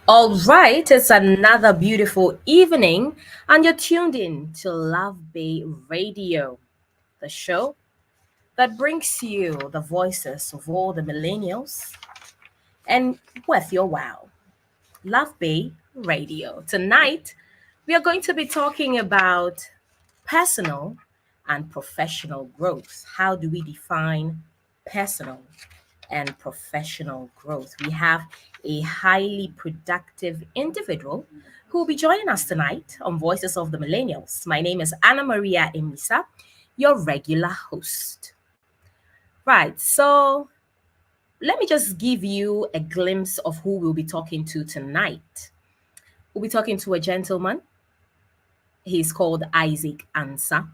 All right, it's another beautiful evening, and you're tuned in to Love Bay Radio, the show that brings you the voices of all the millennials and worth your wow. Love Bay Radio. Tonight, we are going to be talking about personal and professional growth. How do we define personal and professional growth? We have a highly productive individual who will be joining us tonight on Voices of the Millennials. My name is Annamaria Amissah, your regular host. Right, so let me just give you a glimpse of who we'll be talking to tonight. We'll be talking to a gentleman. He's called ISAAC ANSAH.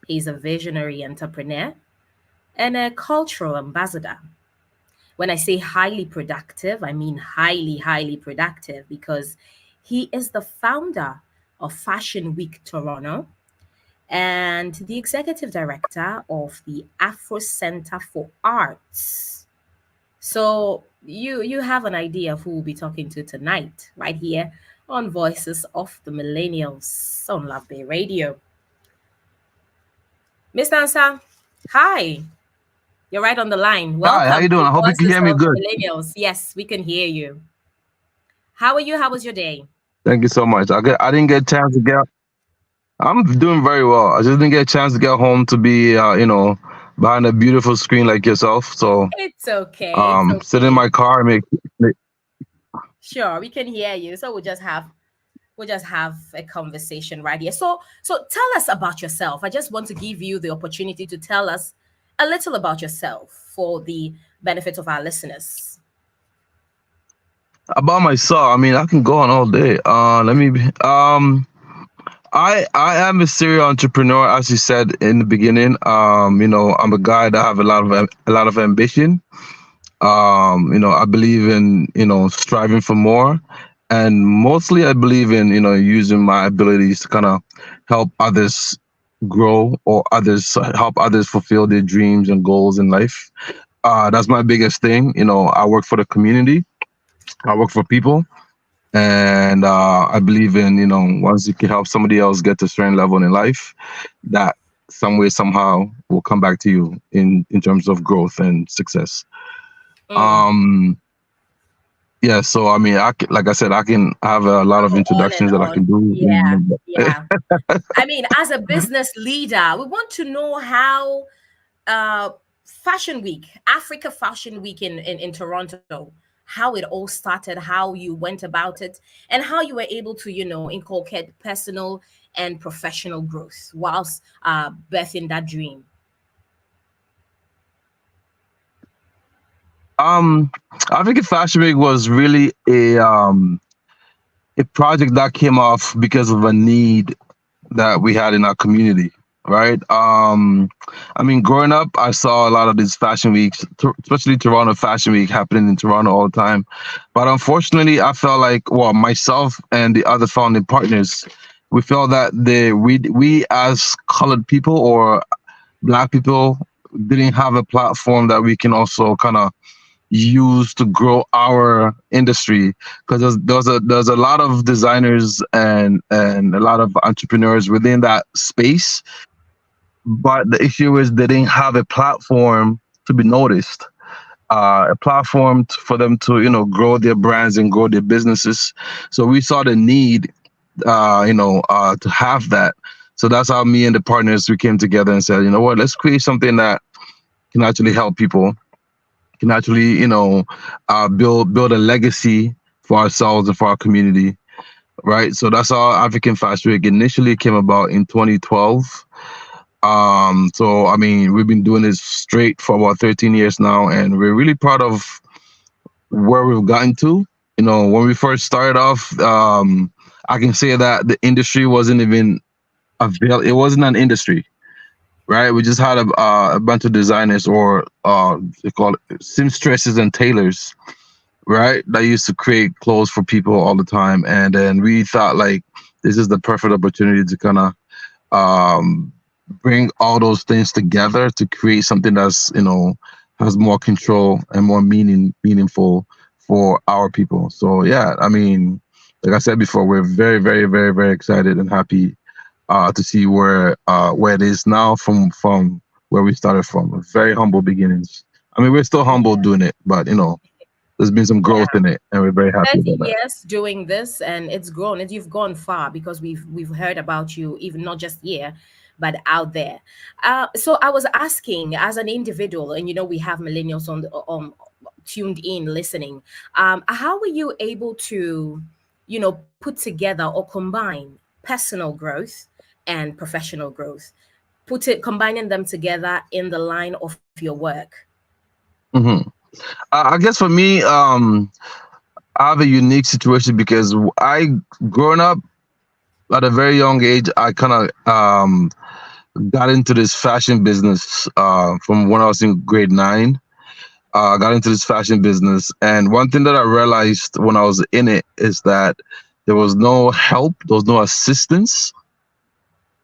He's a visionary entrepreneur and a cultural ambassador. When I say highly productive, I mean highly productive because he is the founder of Fashion Week Toronto and the executive director of the Afro Center for Arts. So you have an idea of who we'll be talking to tonight, right here on Voices of the Millennials on Love Bay Radio. Mr. Ansa, hi. You're right on the line. Hi, how Welcome you doing? to I hope you can Voices hear me of the good. Millennials. Yes, we can hear you. How are you? How was your day? Thank you so much. I didn't get a chance to get. I'm doing very well. I just didn't get a chance to get home to be, behind a beautiful screen like yourself. So, It's okay. It's sit in okay. my car and make. Sure, we can hear you. So we'll just have a conversation right here. So tell us about yourself. I just want to give you the opportunity to tell us a little about yourself for the benefit of our listeners. About myself, I mean, I can go on all day. Let me. I am a serial entrepreneur, as you said in the beginning. I'm a guy that have a lot of ambition. I believe in striving for more, and mostly I believe in using my abilities to kind of help others grow or others help others fulfill their dreams and goals in life. That's my biggest thing. I work for the community. I work for people, and I believe in once you can help somebody else get to a certain level in life, that some way somehow will come back to you in terms of growth and success. Mm, Um, Yeah, so I mean, like I said, I can have a lot of go on and introductions that I on. can do. Yeah, yeah. I mean, as a business leader, we want to know how uh, Fashion Week, Africa Fashion Week in Toronto, how it all started, how you went about it, and how you were able to, inculcate personal and professional growth whilst birthing that dream. Um, I think Fashion Week was really a project that came off because of a need that we had in our community, right? I mean, growing up, I saw a lot of these fashion weeks, especially Toronto Fashion Week happening in Toronto all the time. But unfortunately, I felt like, well, myself and the other founding partners, we felt that we as colored people or black people didn't have a platform that we can also kind of use to grow our industry, because there's a lot of designers and a lot of entrepreneurs within that space, but the issue is they didn't have a platform to be noticed, a platform for them to grow their brands and grow their businesses. So we saw the need, to have that. So that's how me and the partners, we came together and said, you know what, let's create something that can actually help people, can actually, build a legacy for ourselves and for our community, right? So that's how African Fashion Week initially came about in 2012. So I mean, we've been doing this straight for about 13 years now, and we're really proud of where we've gotten to. When we first started off, I can say that the industry wasn't even it wasn't an industry, right? We just had a bunch of designers, or they call it seamstresses and tailors, right? That used to create clothes for people all the time. And then we thought like this is the perfect opportunity to kind of um, bring all those things together to create something that's has more control and more meaningful for our people. So yeah, I mean, like I said before, we're very, very, very, very excited and happy to see where it is now from where we started from. Very humble beginnings. I mean, we're still humble Yeah. doing it, but there's been some growth in it, and we're very happy 30 about that. years doing this, and it's grown, and you've gone far, because we've heard about you, even not just here but out there. So I was asking, as an individual, and we have millennials on the tuned in listening, how were you able to put together or combine personal growth and professional growth, combining them together in the line of your work? hmm I guess for me, I have a unique situation because I, growing up at a very young age, I kind of got into this fashion business from when I was in grade 9. I got into this fashion business, and one thing that I realized when I was in it is that there was no help, there was no assistance.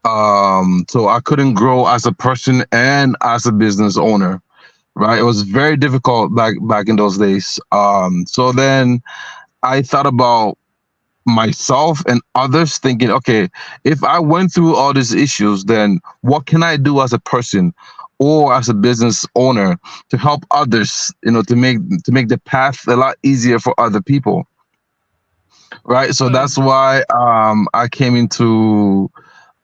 So I couldn't grow as a person and as a business owner. Right, it was very difficult back in those days. So then I thought about myself and others, thinking, okay, if I went through all these issues, then what can I do as a person or as a business owner to help others, to make the path a lot easier for other people, right? So Mm. that's why I came into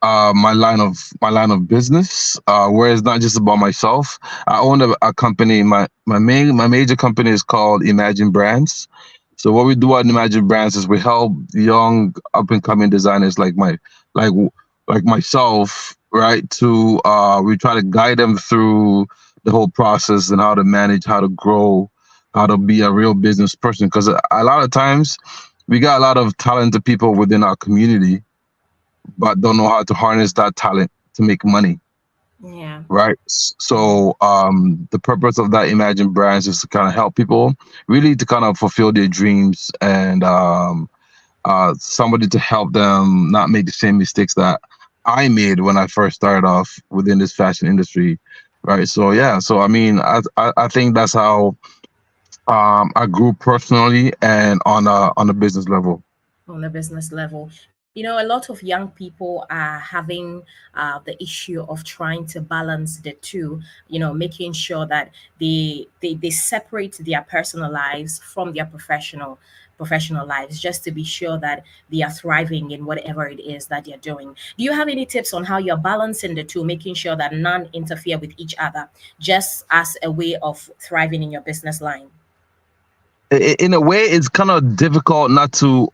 my line of business, where it's not just about myself. I own a company. My major company is called Imagine Brands. So what we do at Imagine Brands is we help young up and coming designers like like myself, right? To we try to guide them through the whole process and how to manage, how to grow, how to be a real business person. Because a lot of times we got a lot of talented people within our community, but don't know how to harness that talent to make money, Yeah. right? Mm. So the purpose of that Imagine Brands is to kind of help people really to kind of fulfill their dreams, and somebody to help them not make the same mistakes that I made when I first started off within this fashion industry, right? So yeah, so I mean, I think that's how I grew personally and on a business level. On a business level. A lot of young people are having the issue of trying to balance the two, making sure that they separate their personal lives from their professional lives, just to be sure that they are thriving in whatever it is that they're doing. Do you have any tips on how you're balancing the two, making sure that none interfere with each other, just as a way of thriving in your business line? In a way, it's kind of difficult not to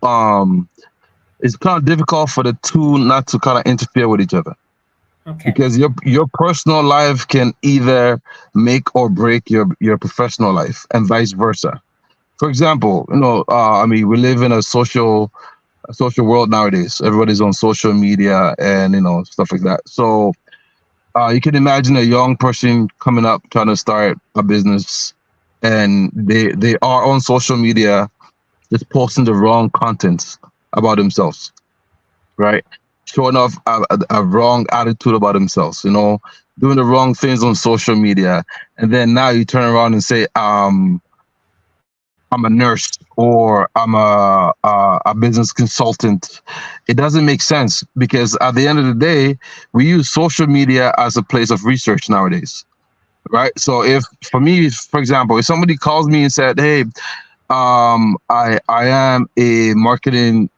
it's kind of difficult for the two not to kind of interfere with each other, Okay. because your personal life can either make or break your professional life, and vice versa. For example, I mean, we live in a social world nowadays. Everybody's on social media and stuff like that. So you can imagine a young person coming up trying to start a business, and they are on social media just posting the wrong content about themselves, right? Showing off a wrong attitude about themselves, doing the wrong things on social media. And then now you turn around and say, I'm a nurse, or I'm a business consultant. It doesn't make sense, because at the end of the day, we use social media as a place of research nowadays, right? So if, for me, for example, if somebody calls me and said, hey, I am a marketing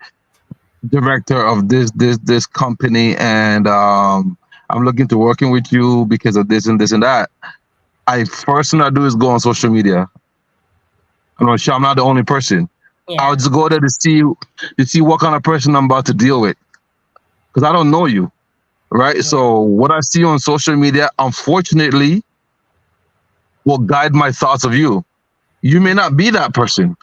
director of this company, and I'm looking to working with you because of this and this and that. I first thing I do is go on social media. I'm not sure I'm not the only person. I'll Yeah. just go there to see what kind of person I'm about to deal with, because I don't know you, right? Yeah. So what I see on social media, unfortunately, will guide my thoughts of you. You may not be that person,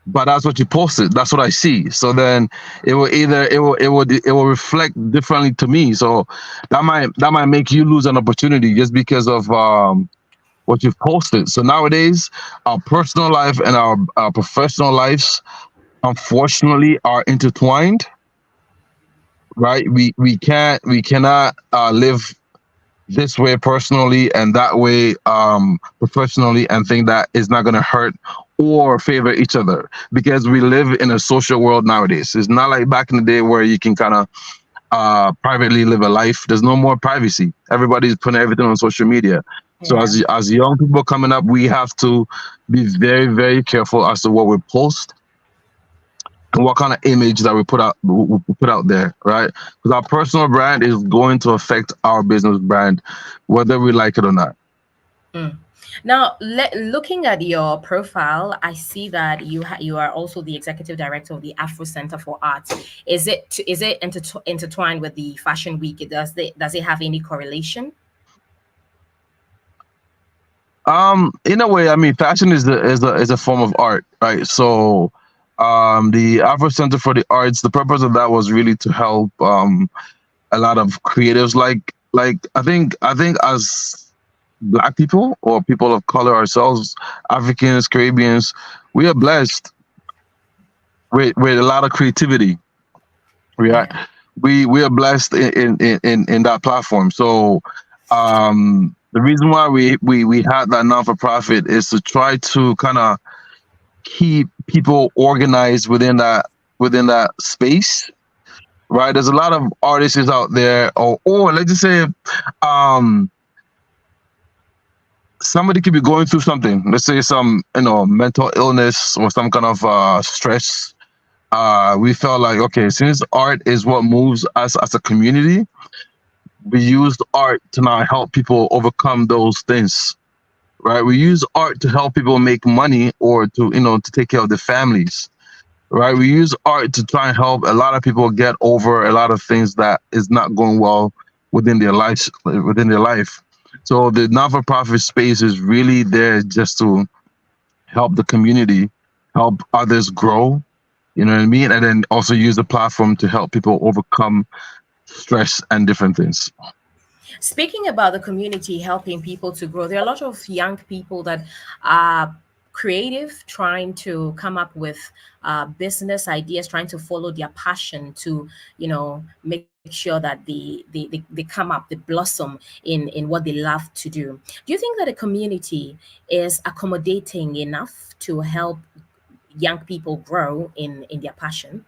but that's what you posted. That's what I see. So then it will reflect differently to me. So that might make you lose an opportunity just because of what you've posted. So nowadays, our personal life and our professional lives, unfortunately, are intertwined. Right? We cannot live this way personally and that way professionally, and think that it's not going to hurt or favor each other, because we live in a social world nowadays. It's not like back in the day where you can kind of privately live a life. There's no more privacy. Everybody's putting everything on social media. So Yeah. as young people coming up, we have to be very, very careful as to what we post and what kind of image that we put out there, right? Because our personal brand is going to affect our business brand, whether we like it or not. Mm. Now, looking at your profile, I see that you are also the executive director of the Afro Center for Arts. Is it intertwined with the Fashion Week? Does it have any correlation? In a way, I mean, fashion is a form of art, right? So, the Afro Center for the Arts, the purpose of that was really to help a lot of creatives, I think as Black people or people of color ourselves, Africans, Caribbeans, we are blessed with a lot of creativity. We are Yeah. we are blessed in that platform. So, the reason why we had that non for profit is to try to kind of keep people organized within that space, right? There's a lot of artists out there, or let's just say, um, somebody could be going through something. Let's say some mental illness or some kind of stress. We felt like, okay, since art is what moves us as a community, we used art to now help people overcome those things, right? We use art to help people make money or to take care of their families, right? We use art to try and help a lot of people get over a lot of things that is not going well within their life. So the non-for-profit space is really there just to help the community, help others grow, you know what I mean? And then also use the platform to help people overcome stress and different things. Speaking about the community helping people to grow, there are a lot of young people that are creative, trying to come up with business ideas, trying to follow their passion to, make sure that they come up, they blossom in what they love to do. Do you think that a community is accommodating enough to help young people grow in their passion?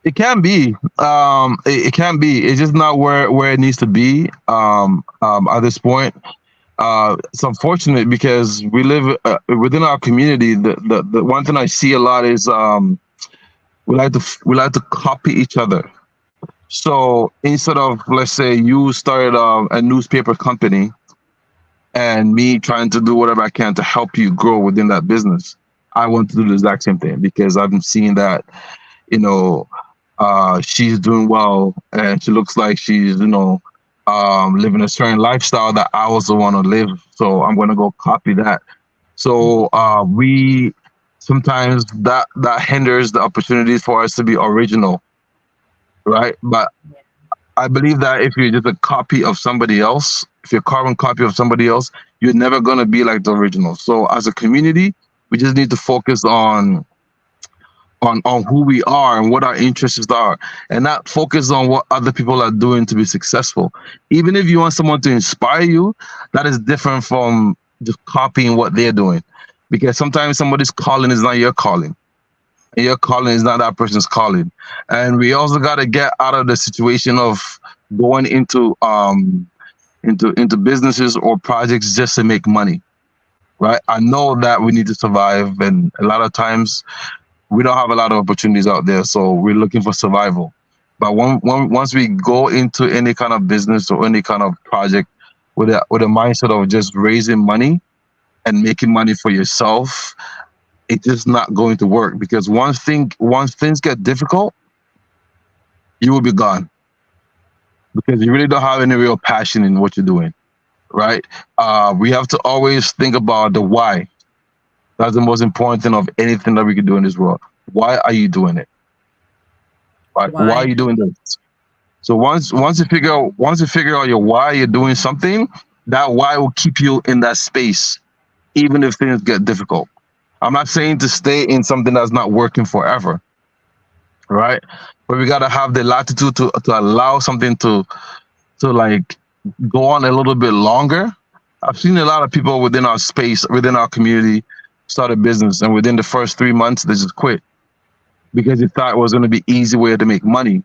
It can be. It can be. It's just not where it needs to be. At this point, it's unfortunate because we live within our community. The one thing I see a lot is we like to copy each other. So instead of, let's say, you started a newspaper company and me trying to do whatever I can to help you grow within that business, I want to do the exact same thing because I've been seeing that you know she's doing well and she looks like she's living a certain lifestyle that I also want to live, so I'm going to go copy that. So we sometimes that hinders the opportunities for us to be original, right? But I believe that if you're just a copy of somebody else, if you're a carbon copy of somebody else, you're never going to be like the original. So as a community, we just need to focus on who we are and what our interests are, and not focus on what other people are doing to be successful. Even if you want someone to inspire you, that is different from just copying what they're doing, because sometimes somebody's calling is not your calling, and your calling is not that person's calling. And we also got to get out of the situation of going into businesses or projects just to make money, right? I know that we need to survive, and a lot of times we don't have a lot of opportunities out there, so we're looking for survival. But once we go into any kind of business or any kind of project with a mindset of just raising money and making money for yourself, it's just not going to work, because once things get difficult, you will be gone because you really don't have any real passion in what you're doing, right? We have to always think about the why. That's the most important thing of anything that we can do in this world. Why are you doing it? Why are Why? you doing this? So once you figure out your why you're doing something, that why will keep you in that space, even if things get difficult. I'm not saying to stay in something that's not working forever, right? But we gotta have the latitude to allow something to like go on a little bit longer. I've seen a lot of people within our space, within our community, start a business, and within the first 3 months, they just quit because they thought it was going to be easy way to make money,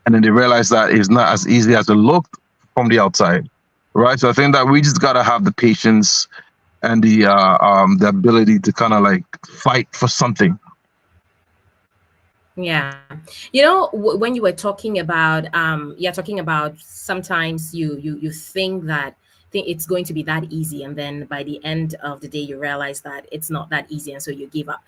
and then they realized that it's not as easy as it looked from the outside, right? So I think that we just gotta have the patience and the ability to kind of like fight for something. Yeah. You know, when you were talking about you're talking about sometimes you think that it's going to be that easy, and then by the end of the day you realize that it's not that easy, and so you give up.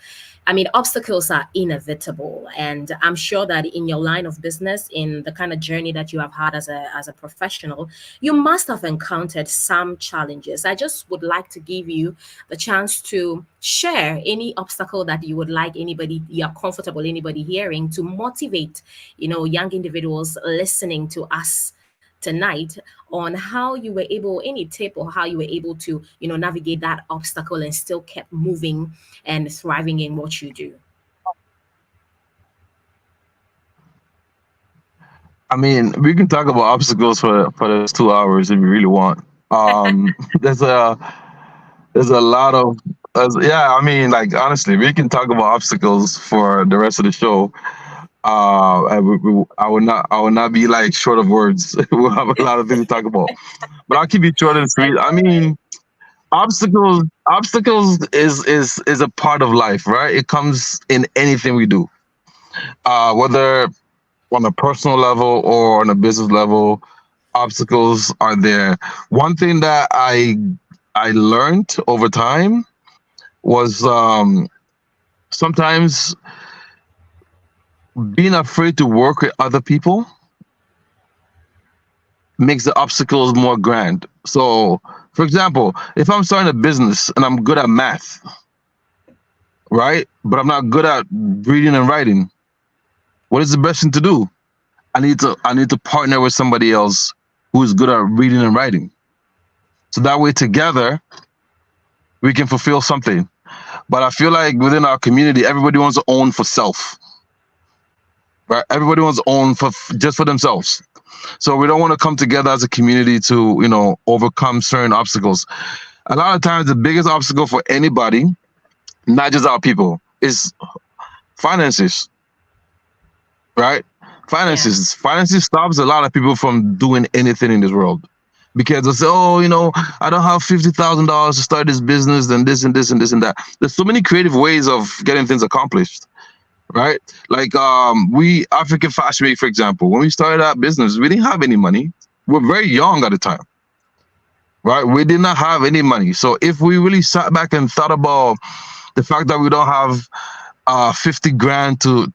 I mean, obstacles are inevitable, and I'm sure that in your line of business, in the kind of journey that you have had as a professional, you must have encountered some challenges. I just would like to give you the chance to share any obstacle that you would like anybody you're comfortable anybody hearing, to motivate, young individuals listening to us tonight, on how you were able, any tip, or how you were able to navigate that obstacle and still kept moving and thriving in what you do. I mean, we can talk about obstacles for those 2 hours if you really want. There's a there's a lot of yeah. I mean, like honestly, we can talk about obstacles for the rest of the show. I would not be like short of words. We'll have a lot of things to talk about, but I'll keep it short and sweet. I mean, obstacles is a part of life, right? It comes in anything we do, whether on a personal level or on a business level. Obstacles are there. One thing that I learned over time was sometimes being afraid to work with other people makes the obstacles more grand. So, for example, if I'm starting a business and I'm good at math, right, but I'm not good at reading and writing, what is the best thing to do? I need to partner with somebody else who is good at reading and writing. So that way together we can fulfill something. But I feel like within our community, everybody wants to own for self. Right? Everybody wants to own for just for themselves. So we don't want to come together as a community to, overcome certain obstacles. A lot of times the biggest obstacle for anybody, not just our people, is finances. Right? Finances stops a lot of people from doing anything in this world. Because they say, oh, I don't have $50,000 to start this business, and this and this and this and that. There's so many creative ways of getting things accomplished, right? Like we African Fashion Week, for example, when we started our business, we didn't have any money. We're very young at the time, right? We did not have any money. So if we really sat back and thought about the fact that we don't have 50 grand to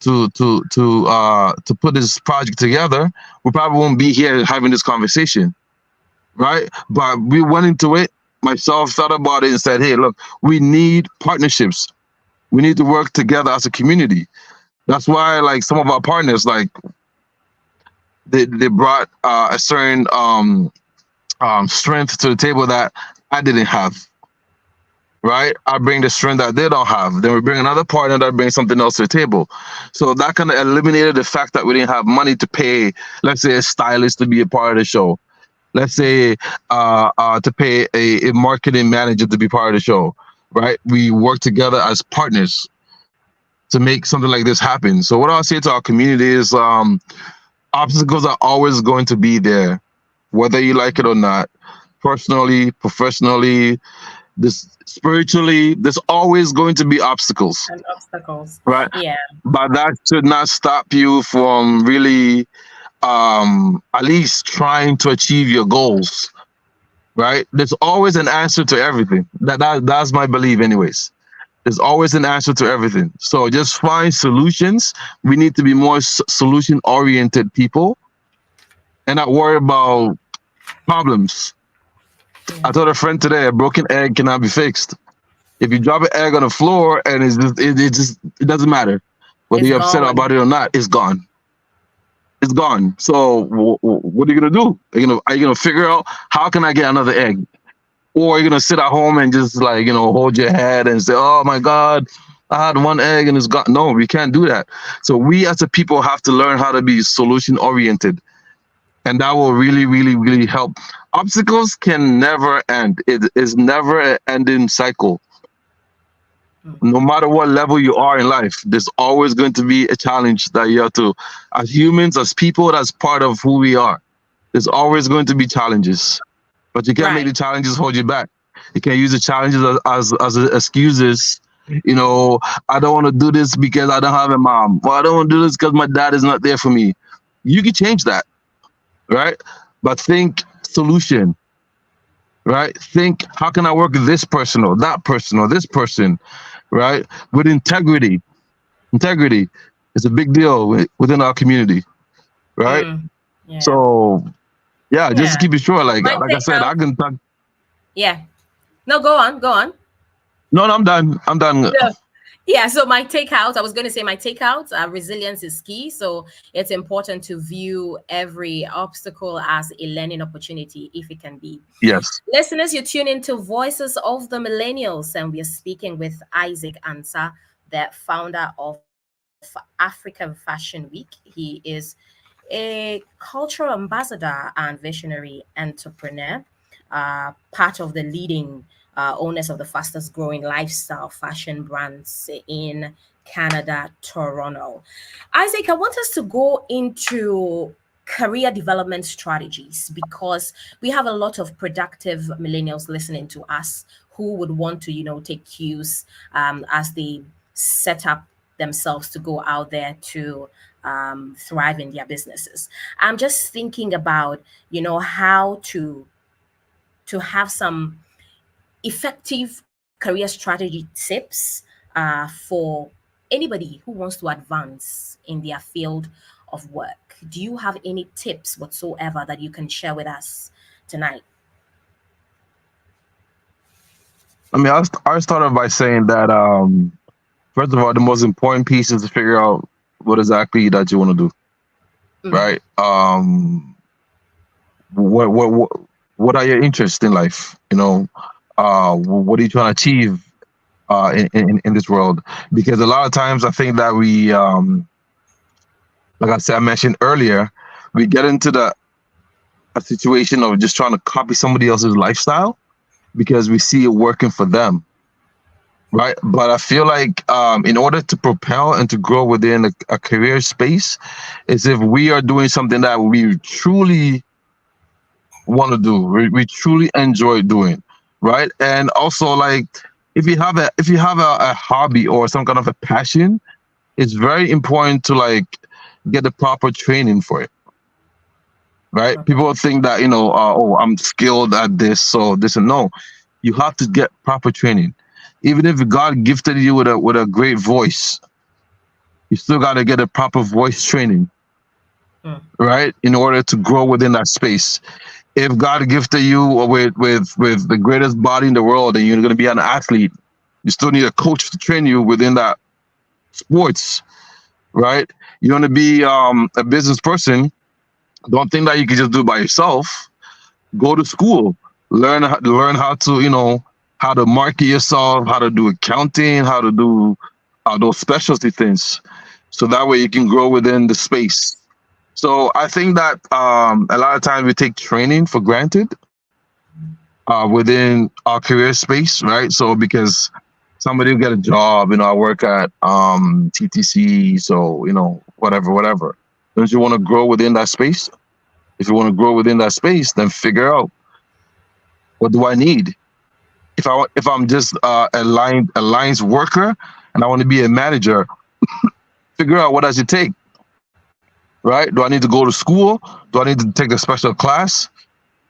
put this project together, we probably won't be here having this conversation. Right? But we went into it, myself thought about it and said, hey, look, we need partnerships. We need to work together as a community. That's why, like, some of our partners, like, they brought a certain strength to the table that I didn't have. Right? I bring the strength that they don't have. Then we bring another partner that brings something else to the table. So that kind of eliminated the fact that we didn't have money to pay, let's say, a stylist to be a part of the show. Let's say to pay a marketing manager to be part of the show, right? We work together as partners to make something like this happen. So what I'll say to our community is obstacles are always going to be there, whether you like it or not. Personally, professionally, spiritually, there's always going to be obstacles. And obstacles. Right? Yeah. But that should not stop you from really at least trying to achieve your goals, right? There's always an answer to everything. That's my belief anyways. There's always an answer to everything. So just find solutions. We need to be more solution oriented people and not worry about problems. I told a friend today, a broken egg cannot be fixed. If you drop an egg on the floor and it doesn't matter whether you're upset about it or not, it's gone. It's gone. So what are you gonna do? Are you gonna figure out how can I get another egg, or are you gonna sit at home and just hold your head and say, "Oh my God, I had one egg and it's gone"? No, we can't do that. So we as a people have to learn how to be solution oriented, and that will really, really, really help. Obstacles can never end. It is never an ending cycle. No matter what level you are in life, there's always going to be a challenge that you have to, as humans, as people, that's part of who we are. There's always going to be challenges, but you can't make the Right. challenges hold you back. You can't use the challenges as excuses. You know, I don't want to do this because I don't have a mom. Or I don't want to do this because my dad is not there for me. You can change that, right? But think solution, right? Think, how can I work with this person or that person or this person, right? With integrity. Integrity is a big deal within our community, right? Mm. Yeah. So yeah, just to Yeah. keep it short, My like I said, I takeout. can talk. Yeah. No, go on. Go on. No, no, I'm done. I'm done. Yeah. Yeah, so my takeout, I was going to say my takeout, resilience is key. So it's important to view every obstacle as a learning opportunity if it can be. Yes. Listeners, you tune into Voices of the Millennials, and we are speaking with ISAAC ANSAH, the founder of African Fashion Week. He is a cultural ambassador and visionary entrepreneur, part of the leading owners of the fastest growing lifestyle fashion brands in Canada, Toronto. Isaac, I want us to go into career development strategies because we have a lot of productive millennials listening to us who would want to, take cues as they set up themselves to go out there to thrive in their businesses. I'm just thinking about, how to have some effective career strategy tips for anybody who wants to advance in their field of work. Do you have any tips whatsoever that you can share with us tonight? I mean, I start off by saying that first of all, the most important piece is to figure out what exactly that you want to do, Mm, right? What are your interests in life? You know, what are you trying to achieve in this world? Because a lot of times I think that we, like I said, I mentioned earlier, we get into a situation of just trying to copy somebody else's lifestyle because we see it working for them, right? But I feel like in order to propel and to grow within a career space, is if we are doing something that we truly want to do, we truly enjoy doing, right? And also, like, if you have a hobby or some kind of a passion, it's very important to like get the proper training for it, right? okay. People think that oh, I'm skilled at this, so this and no, you have to get proper training. Even if God gifted you with a great voice, you still got to get a proper voice training, Mm, right? In order to grow within that space. If God gifted you with the greatest body in the world and you're going to be an athlete, you still need a coach to train you within that sports, right? You want to be a business person. Don't think that you can just do it by yourself. Go to school, learn how to how to market yourself, how to do accounting, how to do those specialty things, so that way you can grow within the space. So I think that a lot of times we take training for granted within our career space, right? So because somebody will get a job, I work at TTC, so whatever. Don't you want to grow within that space? If you want to grow within that space, then figure out, what do I need? If I'm just a lines worker and I want to be a manager, figure out what does it take, right? Do I need to go to school? Do I need to take a special class?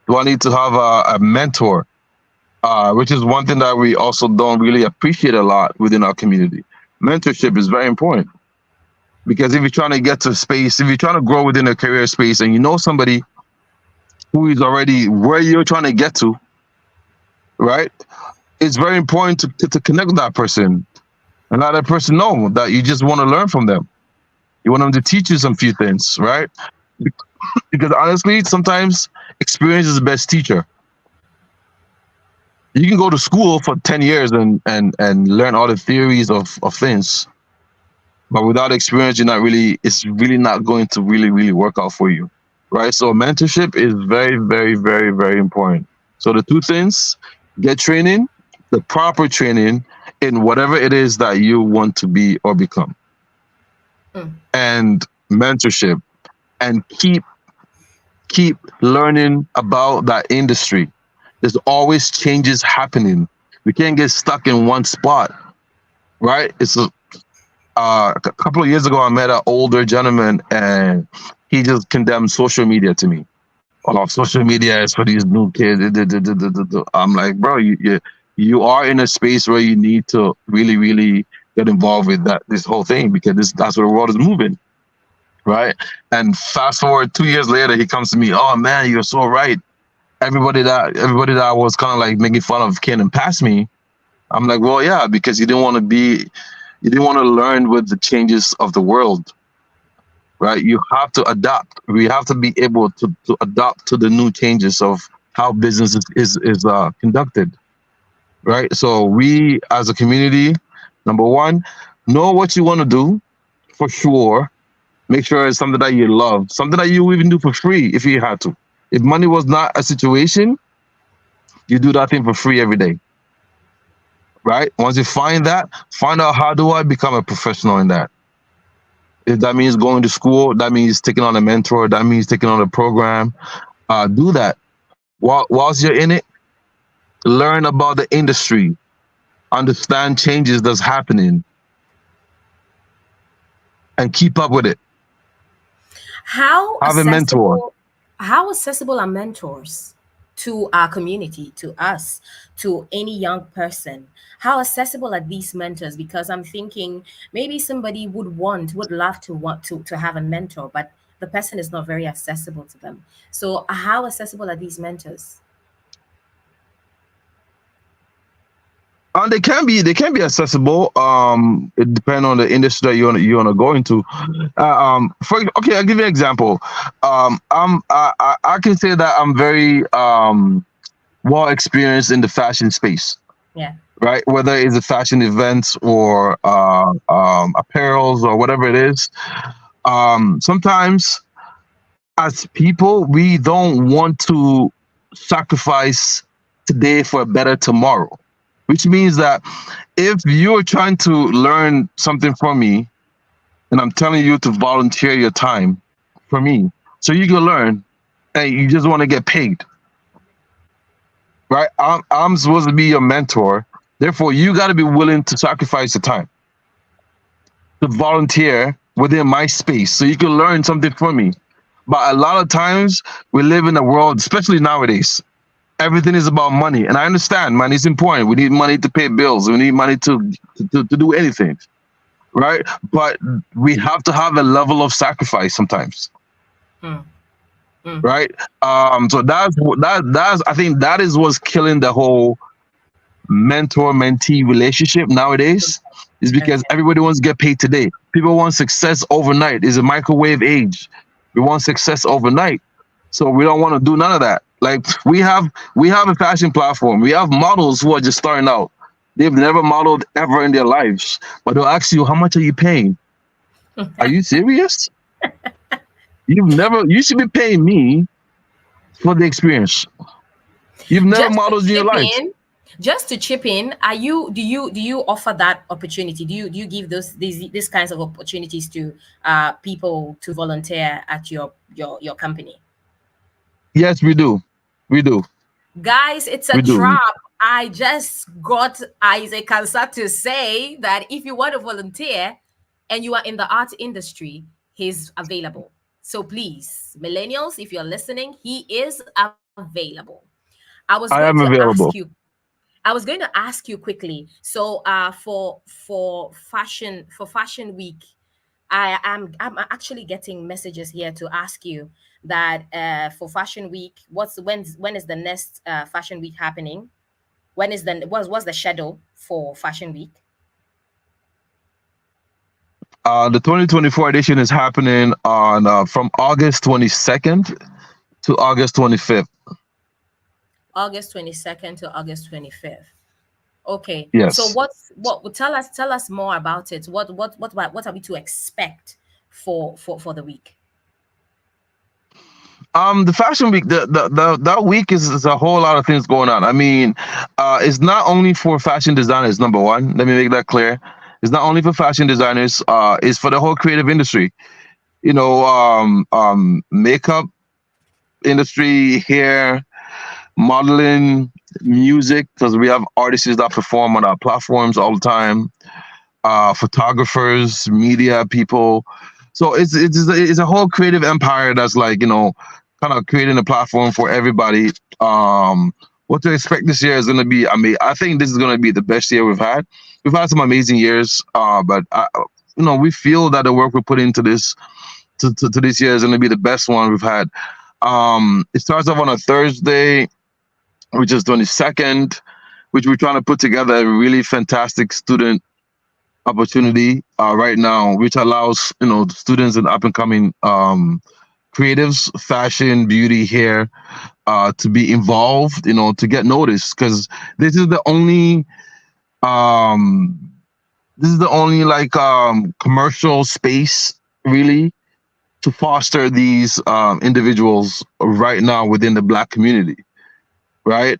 Do I need to have a mentor? Which is one thing that we also don't really appreciate a lot within our community. Mentorship is very important because if you're trying to get to space, if you're trying to grow within a career space and you know somebody who is already where you're trying to get to, right? It's very important to connect with that person and let that person know that you just want to learn from them. You want them to teach you some few things, right? Because honestly, sometimes experience is the best teacher. You can go to school for 10 years and learn all the theories of things, but without experience, it's really not going to really work out for you, right? So mentorship is very, very, very, very important. So the two things: get training, the proper training, in whatever it is that you want to be or become, and mentorship, and keep learning about that industry. There's always changes happening. We can't get stuck in one spot, right? A couple of years ago, I met an older gentleman, and he just condemned social media to me. Oh, social media is for these new kids. I'm like, bro, you are in a space where you need to really, really get involved with this whole thing, because that's where the world is moving, right? And fast forward 2 years later, he comes to me, oh man, you're so right. Everybody that I was kind of like making fun of came and passed me. I'm like, well, yeah, because you didn't want to learn with the changes of the world, right? You have to adapt. We have to be able to adapt to the new changes of how business is conducted, right? So we, as a community, number one, know what you want to do for sure. Make sure it's something that you love, something that you even do for free if you had to. If money was not a situation, you do that thing for free every day, right? Once you find out, how do I become a professional in that? If that means going to school, that means taking on a mentor, that means taking on a program, do that. Whilst you're in it, learn about the industry, understand changes that's happening, and keep up with it. How Have a mentor. How accessible are mentors to our community, to us, to any young person? How accessible are these mentors? Because I'm thinking maybe somebody would love to have a mentor, but the person is not very accessible to them. So how accessible are these mentors? They can be accessible. It depends on the industry that you wanna go into. Okay, I'll give you an example. I can say that I'm very well experienced in the fashion space. Yeah. Right, whether it's a fashion events or apparels or whatever it is. Sometimes, as people, we don't want to sacrifice today for a better tomorrow. Which means that if you're trying to learn something from me, and I'm telling you to volunteer your time for me, so you can learn, and you just want to get paid, right? I'm supposed to be your mentor. Therefore, you got to be willing to sacrifice the time to volunteer within my space so you can learn something from me. But a lot of times we live in a world, especially nowadays, everything is about money. And I understand money is important. We need money to pay bills. We need money to do anything, right? But we have to have a level of sacrifice sometimes. Right? So that's I think that is what's killing the whole mentor-mentee relationship nowadays, is because everybody wants to get paid today. People want success overnight. It's a microwave age. We want success overnight. So we don't want to do none of that. Like we have a fashion platform. We have models who are just starting out. They've never modeled ever in their lives. But they'll ask you, how much are you paying? Are you serious? You should be paying me for the experience. You've never modeled in your life. Just to chip in, do you offer that opportunity? Do you give these kinds of opportunities to people to volunteer at your company? Yes, we do. We do. Guys, it's a trap. I just got ISAAC ANSAH to say that if you want to volunteer and you are in the art industry, he's available. So please, millennials, if you're listening, he is available. I was going to ask you quickly. So for fashion week, I'm actually getting messages here to ask you that for fashion week, when is the next fashion week happening? What's the schedule for fashion week? The 2024 edition is happening on from August 22nd to August 25th. August 22nd to August 25th. Okay. Yes. So what tell us more about it. What are we to expect for the week? The fashion week, that week is a whole lot of things going on. I mean, it's not only for fashion designers. Number one, let me make that clear. It's not only for fashion designers. It's for the whole creative industry. Makeup industry, hair, modeling, music, because we have artists that perform on our platforms all the time. Photographers, media people. So it's a whole creative empire that's like kind of creating a platform for everybody. What to expect this year is going to be. I mean, I think this is going to be the best year we've had. We've had some amazing years, but we feel that the work we put into this to this year is going to be the best one we've had. It starts off on a Thursday, which is 22nd, which we're trying to put together a really fantastic student opportunity right now, which allows students and up and coming creatives, fashion, beauty, hair, to be involved, to get noticed, because this is the only um, like commercial space really to foster these individuals right now within the Black community. Right,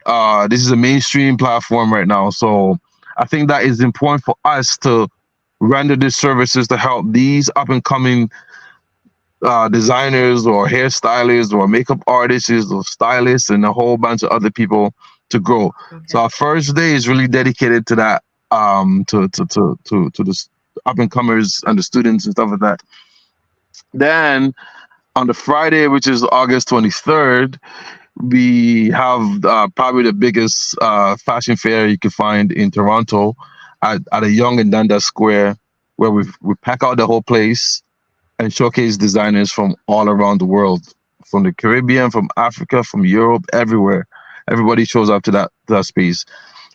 this is a mainstream platform right now, so I think that is important for us to render these services to help these up and coming designers or hairstylists or makeup artists or stylists and a whole bunch of other people to grow. So Okay. our first day is really dedicated to that, to the up and comers and the students and stuff like that. Then on the Friday, which is August 23rd, we have probably the biggest fashion fair you can find in Toronto at a Young and Dundas Square, where we pack out the whole place and showcase designers from all around the world, from the Caribbean, from Africa, from Europe, everywhere. Everybody shows up to that space.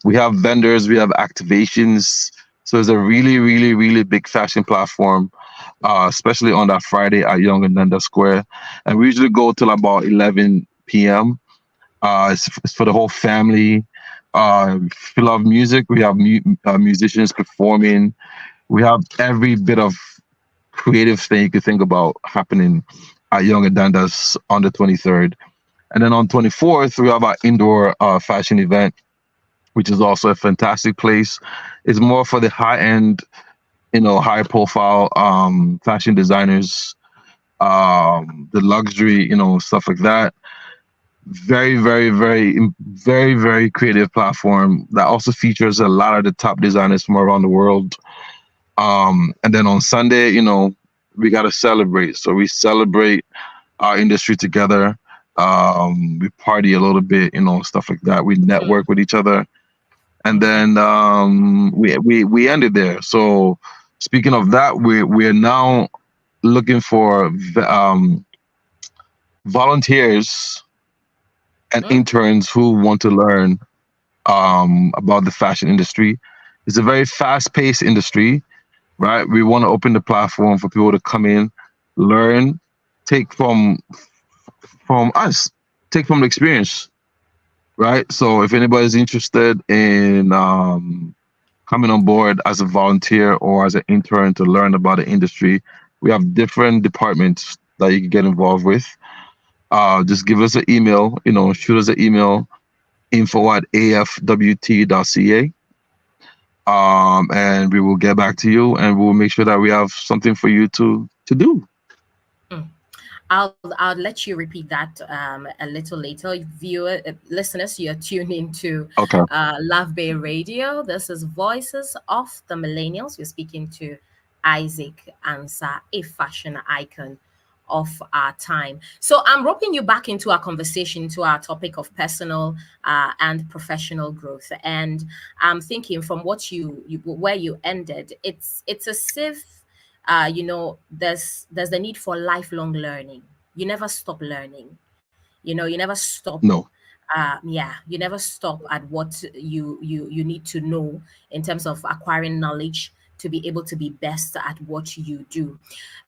We have vendors, we have activations. So it's a really, really, really big fashion platform, especially on that Friday at Young and Dundas Square. And we usually go till about 11 p.m. It's for the whole family. If you love music, we have musicians performing. We have every bit of creative thing you could think about happening at Young and Dundas on the 23rd. And then on 24th, we have our indoor fashion event, which is also a fantastic place. It's more for the high end, high profile fashion designers, the luxury, stuff like that. Very, very, very, very, very creative platform that also features a lot of the top designers from around the world. And then on Sunday, we got to celebrate. So we celebrate our industry together. We party a little bit, stuff like that. We network with each other, and Okay. then we ended there. So speaking of that, we are now looking for volunteers and Mm, interns who want to learn about the fashion industry. It's a very fast-paced industry, right? We want to open the platform for people to come in, learn, take from us, take from the experience, right? So if anybody's interested in coming on board as a volunteer or as an intern to learn about the industry, we have different departments that you can get involved with. Just give us an email, shoot us an email, info@afwt.ca. And we will get back to you, and we'll make sure that we have something for you to do. mm. I'll let you repeat that a little later. Listeners, you're tuned into Okay. Love Bay Radio. This is Voices of the Millennials. We're speaking to ISAAC Ansah, a fashion icon of our time. So I'm roping you back into our conversation, to our topic of personal and professional growth. And I'm thinking from what you where you ended, it's as if there's the need for lifelong learning. You never stop learning. You never stop. No. Yeah, you never stop at what you need to know in terms of acquiring knowledge to be able to be best at what you do.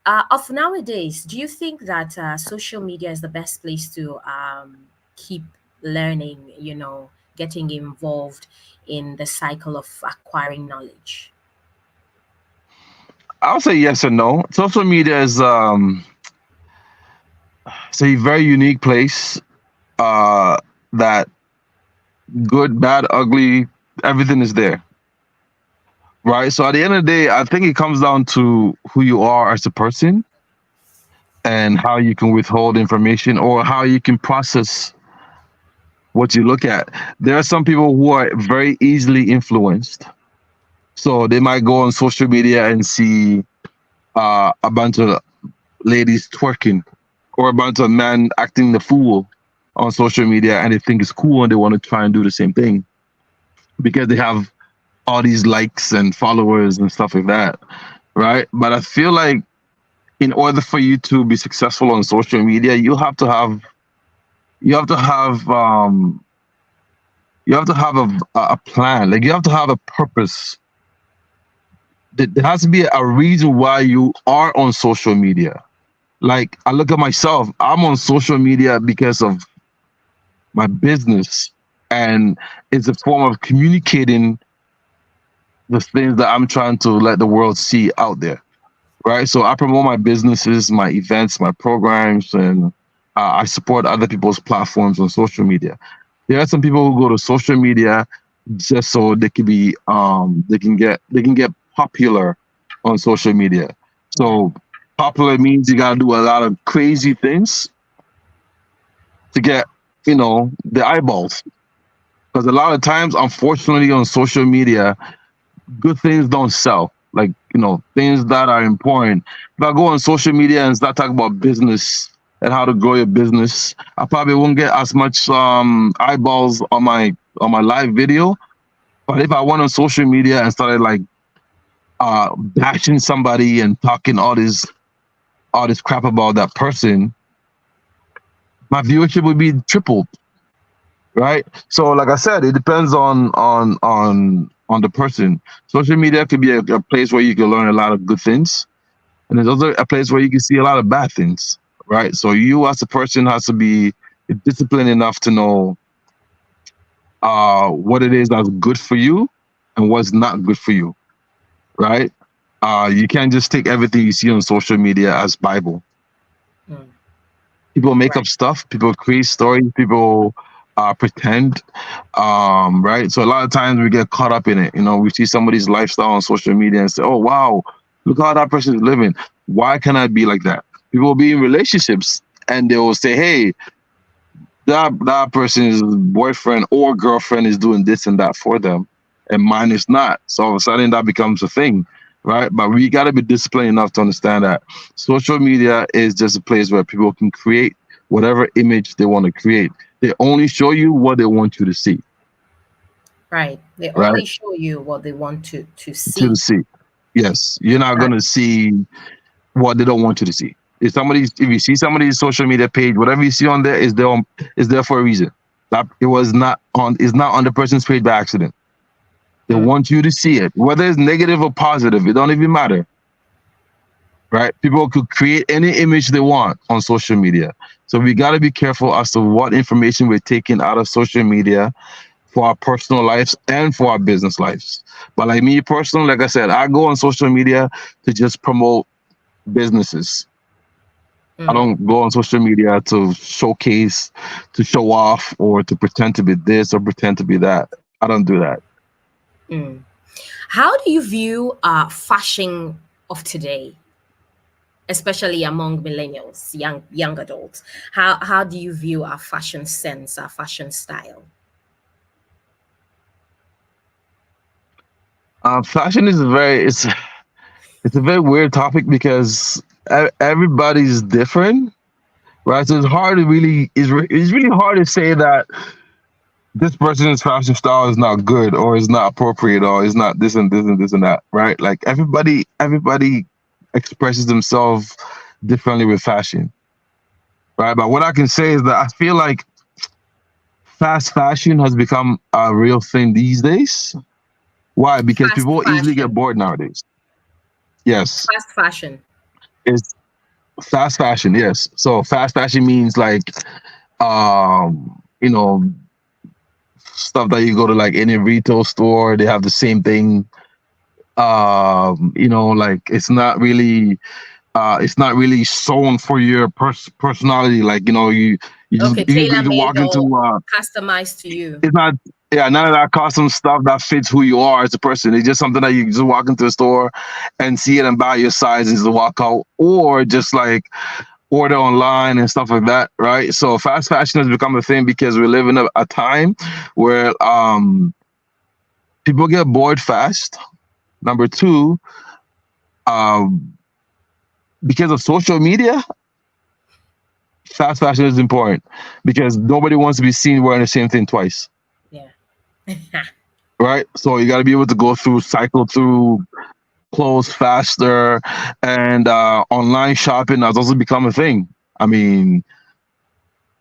Of nowadays, do you think that social media is the best place to keep learning? Getting involved in the cycle of acquiring knowledge. I'll say yes or no. Social media is it's a very unique place. That good, bad, ugly, everything is there, right? So at the end of the day, I think it comes down to who you are as a person and how you can withhold information or how you can process what you look at. There are some people who are very easily influenced. So they might go on social media and see a bunch of ladies twerking or a bunch of men acting the fool on social media and they think it's cool and they want to try and do the same thing because they have all these likes and followers and stuff like that, right? But I feel like in order for you to be successful on social media, you have to have a plan. Like you have to have a purpose. There has to be a reason why you are on social media. Like I look at myself, I'm on social media because of my business, and it's a form of communicating the things that I'm trying to let the world see out there, right? So I promote my businesses, my events, my programs, and I support other people's platforms on social media. There are some people who go to social media just so they can be they can get popular on social media. So popular means you gotta do a lot of crazy things to get, the eyeballs. Because a lot of times, unfortunately, on social media, good things don't sell. Like, things that are important. If I go on social media and start talking about business and how to grow your business, I probably won't get as much eyeballs on my live video. But if I went on social media and started like bashing somebody and talking all this crap about that person, my viewership would be tripled, right? So, like I said, it depends on the person. Social media could be a place where you can learn a lot of good things, and there's also a place where you can see a lot of bad things, right? So you as a person has to be disciplined enough to know what it is that's good for you and what's not good for you, right? You can't just take everything you see on social media as Bible. People make up Right. stuff, people create stories, people pretend, right? So a lot of times we get caught up in it. We see somebody's lifestyle on social media and say, oh, wow, look how that person is living. Why can't I be like that? People will be in relationships and they will say, hey, that person's boyfriend or girlfriend is doing this and that for them, and mine is not. So all of a sudden that becomes a thing, right? But we got to be disciplined enough to understand that social media is just a place where people can create whatever image they want to create. They only show you what they want you to see, Right. They right? only show you what they want to To see. see. Yes, you're not Right. gonna see what they don't want you to see. If you see somebody's social media page, whatever you see on there is there for a reason. That it was not on is not on the person's page by accident. They want you to see it, whether it's negative or positive. It don't even matter, right? People could create any image they want on social media, so we got to be careful as to what information we're taking out of social media for our personal lives and for our business lives. But like me personally, like I said, I go on social media to just promote businesses. I don't go on social media to showcase, to show off, or to pretend to be this or pretend to be that. I don't do that. How do you view fashion of today, especially among millennials, young adults? How do you view our fashion sense, our fashion style? Fashion is it's a very weird topic because everybody's different, right? So it's hard to it's really hard to say that this person's fashion style is not good or is not appropriate or is not this and this and this and that, right? Like everybody expresses themselves differently with fashion, right? But what I can say is that I feel like fast fashion has become a real thing these days. Why? Because Fast people easily get fashion. bored nowadays. Yes, Fast fashion. it's fast fashion. Yes, so fast fashion means like, um, you know, stuff that you go to like any retail store, they have the same thing. Like it's not really. it's not really sewn for your personality. Like, you just Okay, you tailor just made walk into or customized to you. it's not, yeah, none of that custom stuff that fits who you are as a person. It's just something that you just walk into a store and see it and buy your size and just walk out, or just like order online and stuff like that, right? So fast fashion has become a thing because we live in a time where people get bored fast. Number two, um, because of social media, fast fashion is important because nobody wants to be seen wearing the same thing twice, Yeah. right? So you got to be able to cycle through clothes faster, and online shopping has also become a thing. I mean,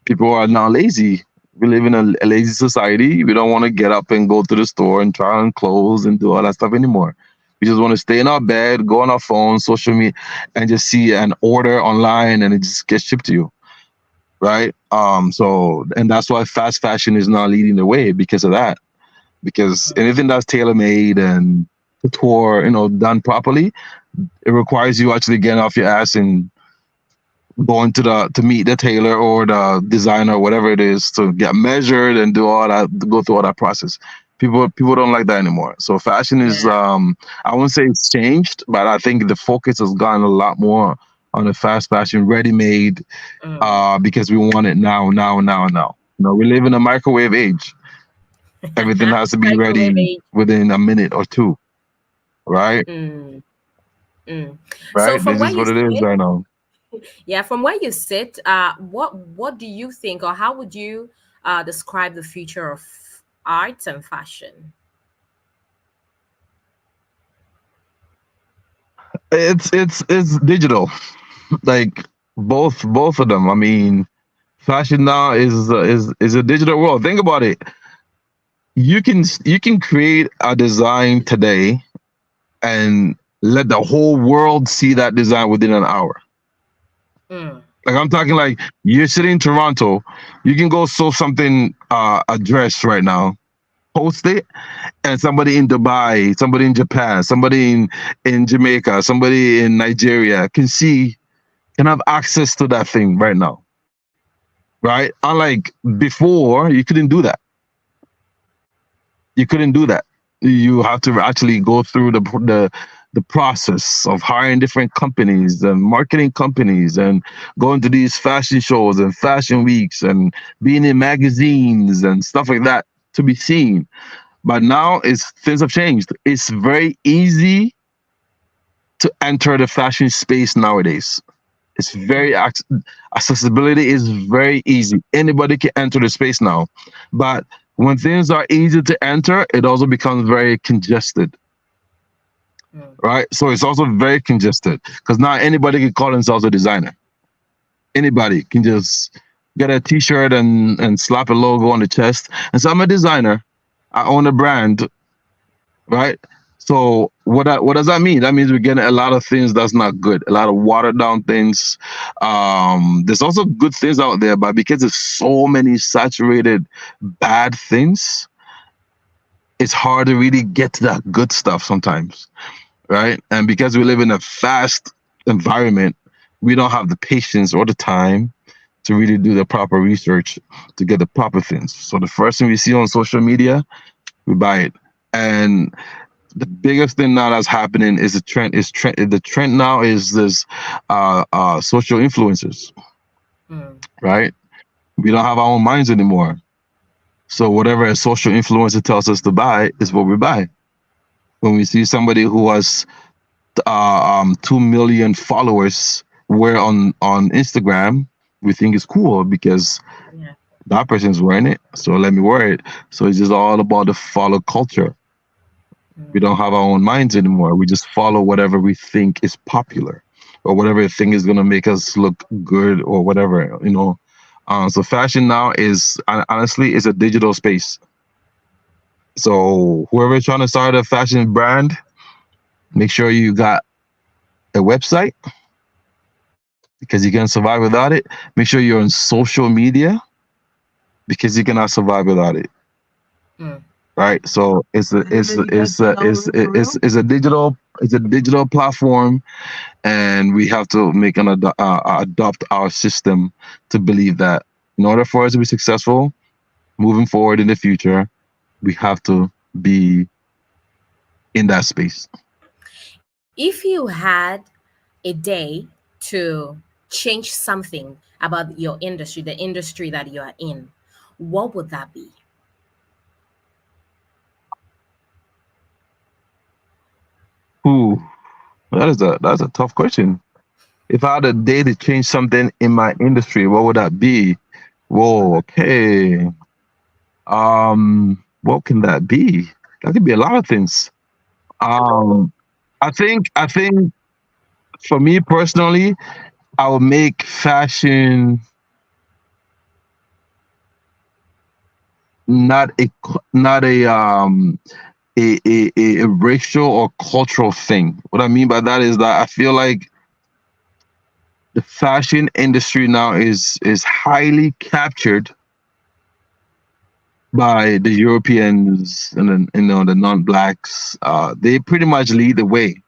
people are now lazy. We live in a lazy society. We don't want to get up and go to the store and try on clothes and do all that stuff anymore. We just want to stay in our bed, go on our phone, social media, and just see an order online and it just gets shipped to you, right? And that's why fast fashion is now leading the way because of that. Because anything that's tailor made and couture, done properly, it requires you actually getting off your ass and going to meet the tailor or the designer, whatever it is, to get measured and do all that, go through all that process. People don't like that anymore. So fashion is, Yeah. I wouldn't say it's changed, but I think the focus has gone a lot more on the fast fashion, ready made, because we want it now, now, now, now. We live in a microwave age. Everything has to be Microwave ready age. within a minute or two, right? Mm, mm. So Right. from This where is you what it is sit, right now. yeah, from where you sit, what do you think, or how would you describe the future of arts and fashion? It's digital, like both of them. I mean, fashion now is a digital world. Think about it. You can create a design today and let the whole world see that design within an hour. Mm, Like, I'm talking, like, you're sitting in Toronto, you can go sew something, a dress right now, post it, and somebody in Dubai, somebody in Japan, somebody in Jamaica, somebody in Nigeria can have access to that thing right now, right? Unlike before, you couldn't do that. You couldn't do that. You have to actually go through the process of hiring different companies and marketing companies and going to these fashion shows and fashion weeks and being in magazines and stuff like that to be seen. But now things have changed. It's very easy to enter the fashion space nowadays. It's very mm, accessibility is very easy. Anybody can enter the space now. But when things are easy to enter, it also becomes very congested, mm. right? So it's also very congested because now anybody can call themselves a designer. Anybody can just get a T-shirt and slap a logo on the chest and say, "I'm a designer. I own a brand." Right? So what does that mean? That means we're getting a lot of things that's not good, a lot of watered down things. There's also good things out there, but because there's so many saturated bad things, it's hard to really get to that good stuff sometimes, right? And because we live in a fast environment, we don't have the patience or the time to really do the proper research to get the proper things. So the first thing we see on social media, we buy it. And the biggest thing now that's happening is the trend now is this social influencers, Mm. right? We don't have our own minds anymore. So whatever a social influencer tells us to buy is what we buy. When we see somebody who has 2 million followers wear on Instagram, we think it's cool because Yeah. that person's wearing it. So let me wear it. So it's just all about the follow culture. We Mm. don't have our own minds anymore. We just follow whatever we think is popular or whatever thing is going to make us look good or whatever. So fashion now is honestly is a digital space. So whoever's trying to start a fashion brand, make sure you got a website because you can survive without it. Make sure you're on social media because you cannot survive without it. Mm. Right. So it's a And then you guys sell it's for real? a digital. It's a digital platform, and we have to make an adopt our system to believe that in order for us to be successful moving forward in the future, we have to be in that space. If you had a day to change something about your industry, the industry that you are in, what would that be? Ooh, that's a tough question. If I had a day to change something in my industry, what would that be? Whoa, okay. What can that be? That could be a lot of things. Um, I think for me personally, I would make fashion not a racial or cultural thing. What I mean by that is that I feel like the fashion industry now is highly captured by the Europeans and then, the non-blacks. They pretty much lead the way.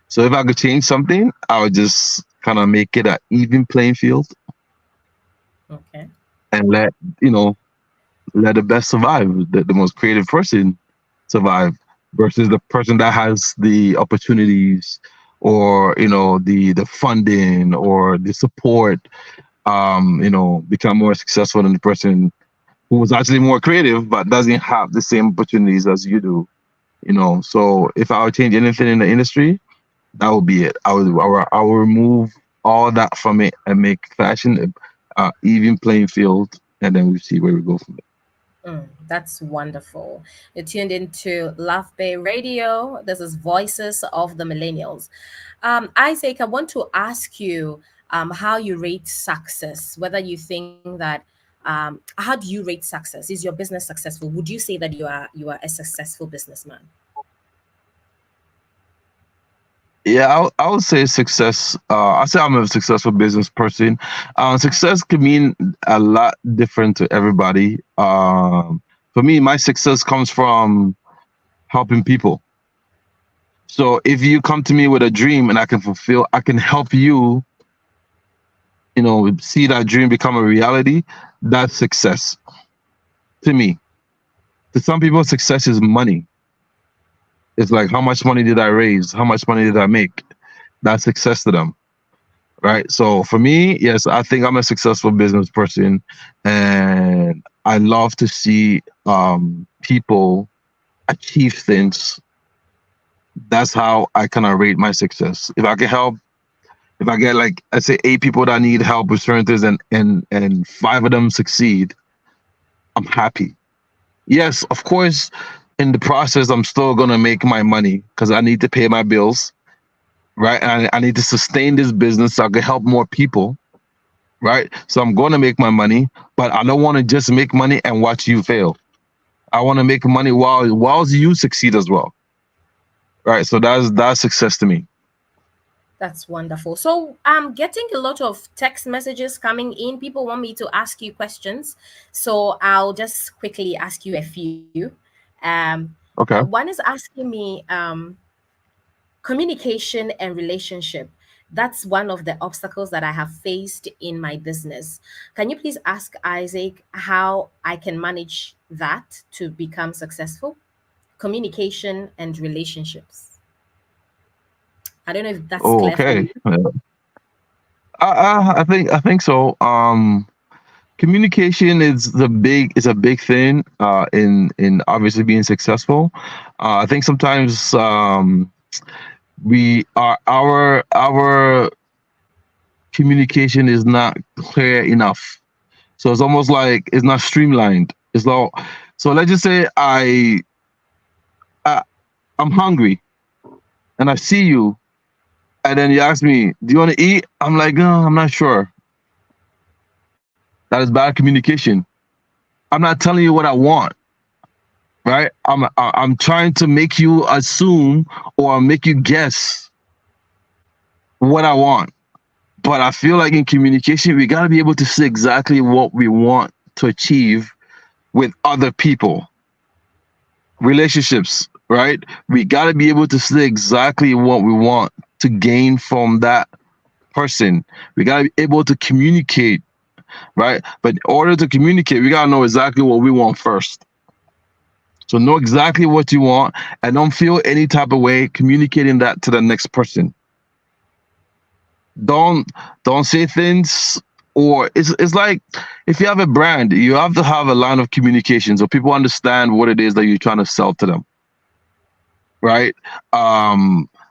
So if I could change something, I would just kind of make it an even playing field Okay. and you know let the best survive, the most creative person survive versus the person that has the opportunities or the funding or the support become more successful than the person who was actually more creative but doesn't have the same opportunities as you do. So if I would change anything in the industry, that would be it. I would remove all that from it and make fashion a even playing field, and then we see where we go from there. That's wonderful. You're tuned into Love Bay Radio. This is Voices of the Millennials. Isaac, I want to ask you how you rate success, whether you think that how do you rate success? Is your business successful? Would you say that you are a successful businessman? Yeah, I would say success. I say I'm a successful business person. Success can mean a lot different to everybody. For me, my success comes from helping people. So if you come to me with a dream and I can help you, see that dream become a reality. That's success to me. To some people, success is money. It's like, how much money did I raise? How much money did I make? That's success to them, right? So for me, yes, I think I'm a successful business person, and I love to see people achieve things. That's how I kind of rate my success. If I can help, if I get like, I say, 8 people that need help with certain things, and 5 of them succeed, I'm happy. Yes, of course, in the process, I'm still gonna make my money because I need to pay my bills, right? And I need to sustain this business so I can help more people, right? So I'm going to make my money, but I don't want to just make money and watch you fail. I want to make money while you succeed as well, right? So that's success to me. That's wonderful. So I'm getting a lot of text messages coming in. People want me to ask you questions. So I'll just quickly ask you a few. Okay. One is asking me communication and relationship. That's one of the obstacles that I have faced in my business. Can you please ask Isaac how I can manage that to become successful? Communication and relationships. I don't know if that's Oh, clear for okay. you. I think so. Communication is a big thing in obviously being successful. I think sometimes we are our communication is not clear enough. So it's almost like it's not streamlined. It's like, so let's just say I I'm hungry and I see you, and then you ask me, "Do you want to eat?" I'm like, "No, I'm not sure." That is bad communication. I'm not telling you what I want, right? I'm trying to make you assume or make you guess what I want. But I feel like in communication, we got to be able to say exactly what we want to achieve with other people, relationships, right? We got to be able to say exactly what we want to gain from that person. We got to be able to communicate, right? But in order to communicate, we got to know exactly what we want first. So know exactly what you want and don't feel any type of way communicating that to the next person. Don't don't say things, or it's like if you have a brand, you have to have a line of communication so people understand what it is that you're trying to sell to them, right?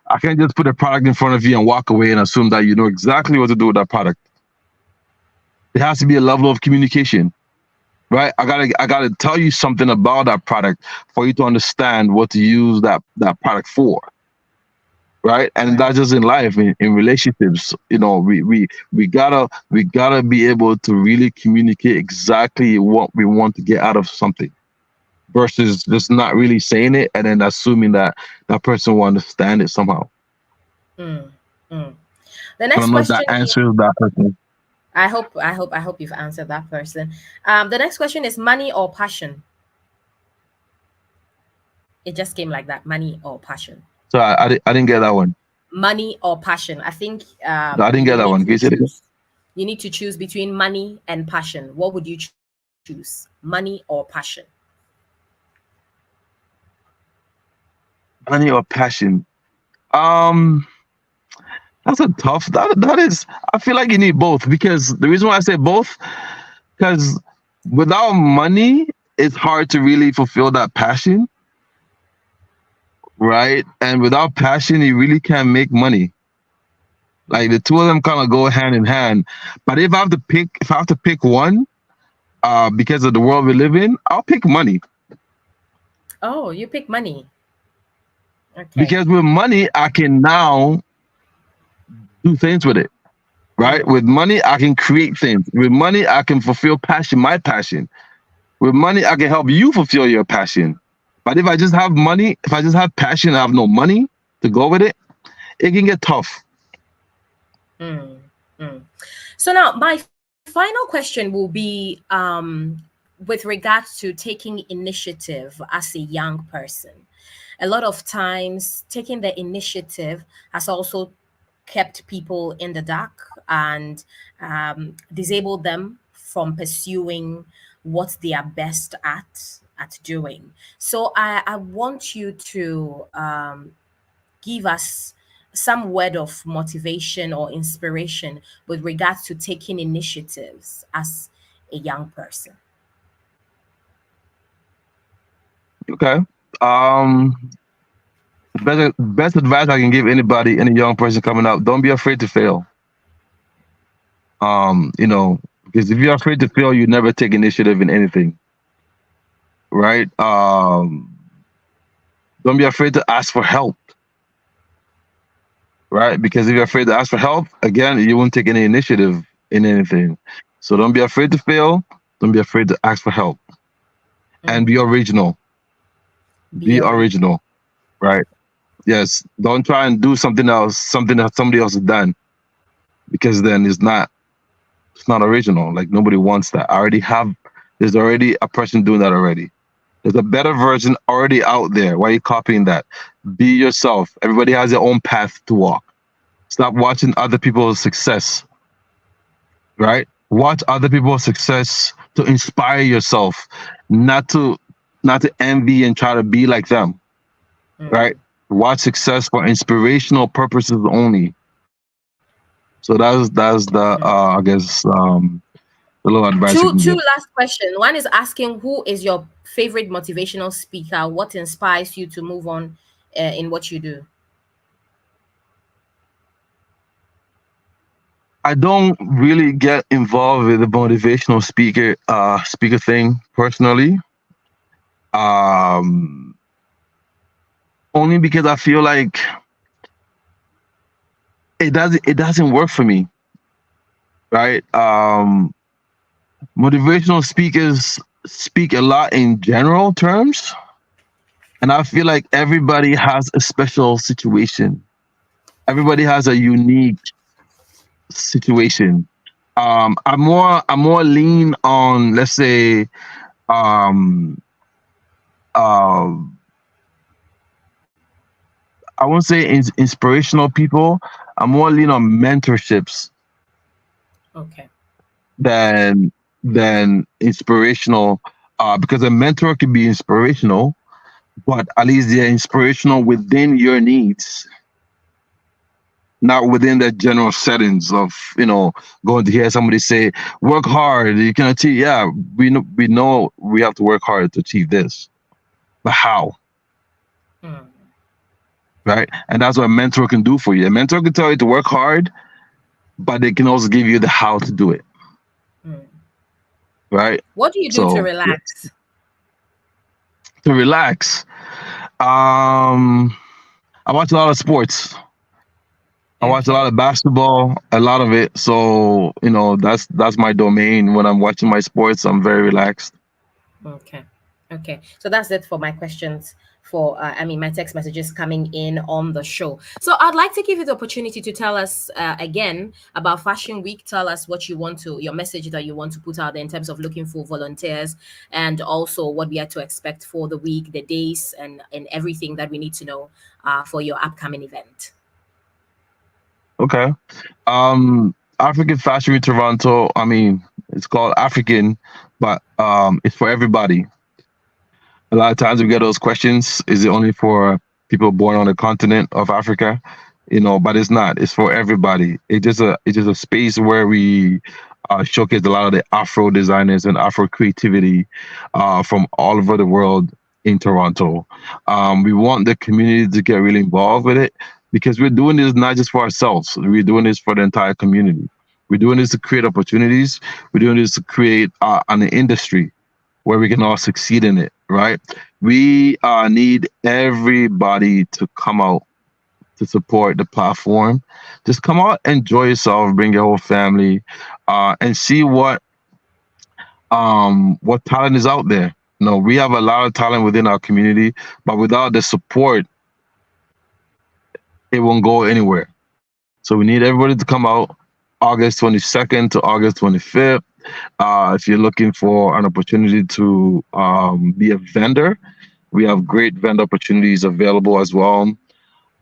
I can't just put a product in front of you and walk away and assume that you know exactly what to do with that product. There has to be a level of communication, right? I gotta tell you something about that product for you to understand what to use that product for, right? And Right. that's just in life, in relationships. You know, we gotta be able to really communicate exactly what we want to get out of something versus just not really saying it and then assuming that that person will understand it somehow. Mm, mm. The I next don't know if question that is, answers that person. I hope you've answered that person. The next question is money or passion? It just came like that, money or passion. So I didn't get that one. Money or passion. I think No, I didn't get you that need one. Can to you say it again? choose. You need to choose between money and passion. What would you choose? Money or passion? Money or passion? Um, that's a tough. That is. I feel like you need both because the reason why I say both, because without money, it's hard to really fulfill that passion, right? And without passion, you really can't make money. Like the two of them kind of go hand in hand. But if I have to pick one, because of the world we live in, I'll pick money Oh, you pick money. Okay. because with money, I can now do things with it. Right? Mm. With money, I can create things. With money, I can fulfill passion, my passion. With money, I can help you fulfill your passion. But if I just have money, if I just have passion, and I have no money to go with it, it can get tough. Mm. Mm. So now my final question will be with regards to taking initiative as a young person. A lot of times, taking the initiative has also kept people in the dark and disabled them from pursuing what they are best at doing. So I want you to give us some word of motivation or inspiration with regards to taking initiatives as a young person. Okay. Um, best advice I can give anybody, any young person coming up, don't be afraid to fail. You know, because if you're afraid to fail, you never take initiative in anything, right? Don't be afraid to ask for help, right? Because if you're afraid to ask for help, again, you won't take any initiative in anything. So don't be afraid to fail. Don't be afraid to ask for help and be Mm, original. be Be original. original, right? Yes. Don't try and do something else, something that somebody else has done, because then it's not original. Like nobody wants that. There's already a person doing that already. There's a better version already out there. Why are you copying that? Be yourself. Everybody has their own path to walk. Stop watching other people's success, right? Watch other people's success to inspire yourself, not to not to envy and try to be like them, right? Mm. Watch success for inspirational purposes only. So that's the I guess the little advice I Two can two give. last question. One is asking who is your favorite motivational speaker? What inspires you to move on in what you do? I don't really get involved with the motivational speaker thing personally. Um, Only because I feel like it doesn't work for me, right? Motivational speakers speak a lot in general terms, and I feel like everybody has a special situation. Everybody has a unique situation. I'm more lean on, let's say, um uh I won't say inspirational people. I'm more lean on mentorships Okay. than inspirational. Because a mentor can be inspirational, but at least they're inspirational within your needs, not within the general settings of going to hear somebody say work hard you can achieve. Yeah, we know we have to work hard to achieve this, but how? Mm, Right? And that's what a mentor can do for you. A mentor can tell you to work hard, but they can also give you the how to do it. mm. Right? What do you do to So yes, relax? to relax. um I watch a lot of sports. I watch a Okay. lot of basketball, a lot of it. So, that's my domain. When I'm watching my sports, I'm very relaxed. Okay. Okay. So that's it for my questions for, my text messages coming in on the show. So I'd like to give you the opportunity to tell us again about Fashion Week. Tell us what you want to, your message that you want to put out there in terms of looking for volunteers, and also what we are to expect for the week, the days, and everything that we need to know for your upcoming event. Okay. African Fashion Week Toronto, I mean, it's called African, but it's for everybody. A lot of times we get those questions, is it only for people born on the continent of Africa? But it's not. It's for everybody. It's just a space where we showcase a lot of the Afro designers and Afro creativity from all over the world in Toronto. We want the community to get really involved with it because we're doing this not just for ourselves. We're doing this for the entire community. We're doing this to create opportunities. We're doing this to create an industry where we can all succeed in it, right? We need everybody to come out to support the platform. Just come out, enjoy yourself, bring your whole family, and see what talent is out there. We have a lot of talent within our community, but without the support, it won't go anywhere. So we need everybody to come out August 22nd to August 25th. If you're looking for an opportunity to be a vendor, we have great vendor opportunities available as well.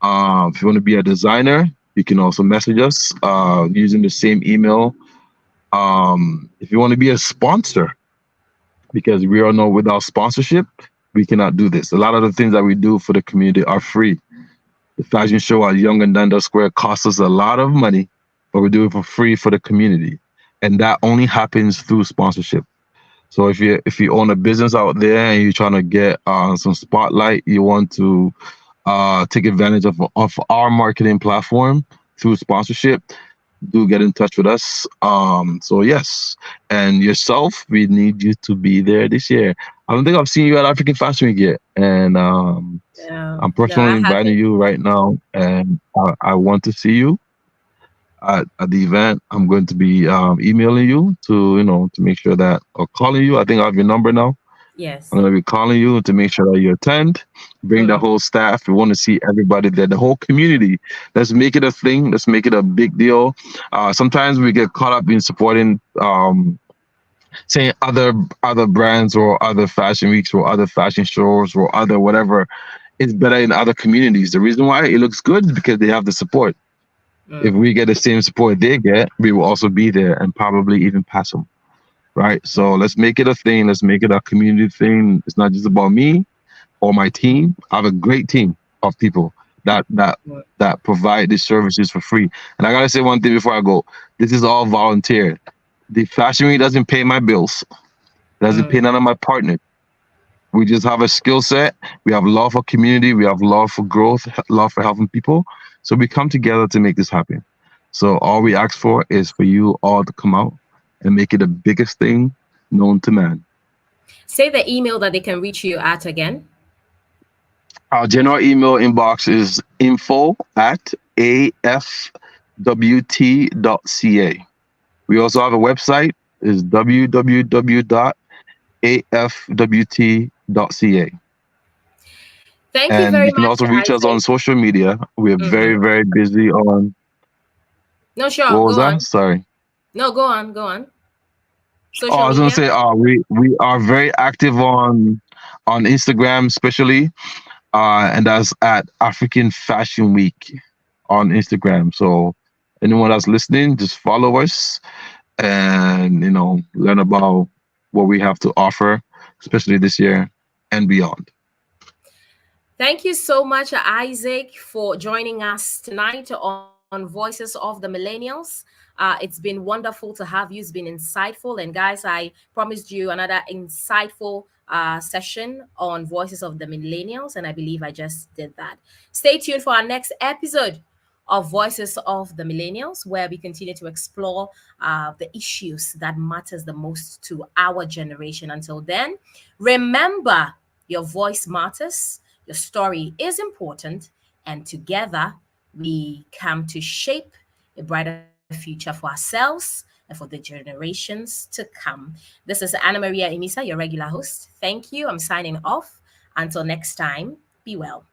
If you want to be a designer, you can also message us using the same email. If you want to be a sponsor, because we all know without sponsorship, we cannot do this. A lot of the things that we do for the community are free. The fashion show at Young and Dundas Square costs us a lot of money, but we do it for free for the community. And that only happens through sponsorship. So if you own a business out there and you're trying to get some spotlight, you want to take advantage of our marketing platform through sponsorship, do get in touch with us. So yes, and yourself, we need you to be there this year. I don't think I've seen you at African Fashion Week yet, and Yeah. I'm No, I personally inviting haven't. you right now, and I want to see you at the event. I'm going to be emailing you to make sure that, or calling you. I think I have your number now. Yes. I'm going to be calling you to make sure that you attend. Bring the Mm, whole staff. We want to see everybody there, the whole community. Let's make it a thing. Let's make it a big deal. Sometimes we get caught up in supporting, saying other brands or other fashion weeks or other fashion shows or other whatever is better in other communities. The reason why it looks good is because they have the support. If mm, we get the same support they get, we will also be there and probably even pass them. Right. So let's make it a thing. Let's make it a community thing. It's not just about me or my team. I have a great team of people that that mm, that provide these services for free. And I gotta say one thing before I go. This is all volunteer. The fashion week doesn't pay my bills. Doesn't pay mm. none of my partners. We just have a skill set. We have love for community. We have love for growth, love for helping people. So we come together to make this happen. So all we ask for is for you all to come out and make it the biggest thing known to man. Say the email that they can reach you at again. Our general email inbox is info@afwt.ca. We also have a website is www.afwt.ca. Thank you And very you can much, also reach us on Isaac. social media. We're very, Hmm. very busy on, No, sure. what was Go that? on. Sorry. No, go on. Go on. Oh, Social I was gonna media. say, we are very active on Instagram, especially. and that's at African Fashion Week on Instagram. So anyone that's listening, just follow us and learn about what we have to offer, especially this year and beyond. Thank you so much, Isaac, for joining us tonight on Voices of the Millennials. It's been wonderful to have you. It's been insightful. And guys, I promised you another insightful session on Voices of the Millennials, and I believe I just did that. Stay tuned for our next episode of Voices of the Millennials, where we continue to explore the issues that matters the most to our generation. Until then, remember, your voice matters, your story is important, and together we come to shape a brighter future for ourselves and for the generations to come. This is Annamaria Amissah, your regular host. Thank you. I'm signing off. Until next time, be well.